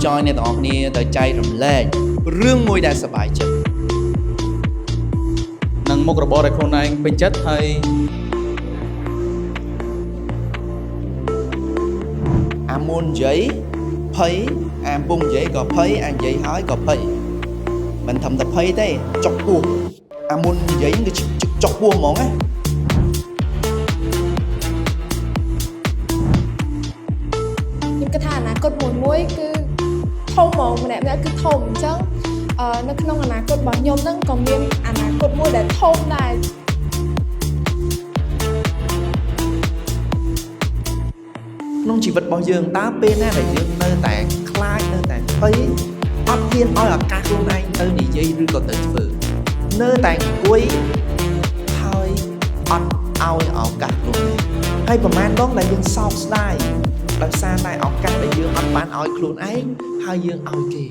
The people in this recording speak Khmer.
ចង់ឲ្យអ្នកទាំងអស់គ្នាទៅចែករំលែករឿងមួយដែលសប្បាយចិត្តនឹងមុខរបរដែលខ្លួនឯងពេញចិត្តហើយអាមុននិយាយភ័យអាពុំនិយាយក៏ភ័យអានិយាយហើយក៏ភ័យមិនធំតែភ័យទេចុកពោះអាមុននិយាយគឺចុកពោះហ្មងណាខ្ញុំគិតថាអនាគតមួយគឺធំហ្មងម្នាក់គឺធំអញ្ចឹងនៅក្នុងអនាគតរបស់ខ្ញុំហ្នឹងក៏មានអនាគតមួយដែលធំដែរក្នុងជីវិតរបស់យើងតើពេលណាដែលយើងនៅតែខ្លាចនៅតែភ័យអត់ហ៊ានឲ្យឱកាសខ្លួនឯងទៅនិយាយឬក៏ទៅធ្វើនៅតែអង្គុយហើយអត់ឲ្យឱកាសខ្លួនឯងហើយប្រហែលដងដែលយើងសោកស្ដាយដោយសារតែឱកាសដែលយើងអត់បានឲ្យខ្លួនឯងហើយយើងឲ្យគេ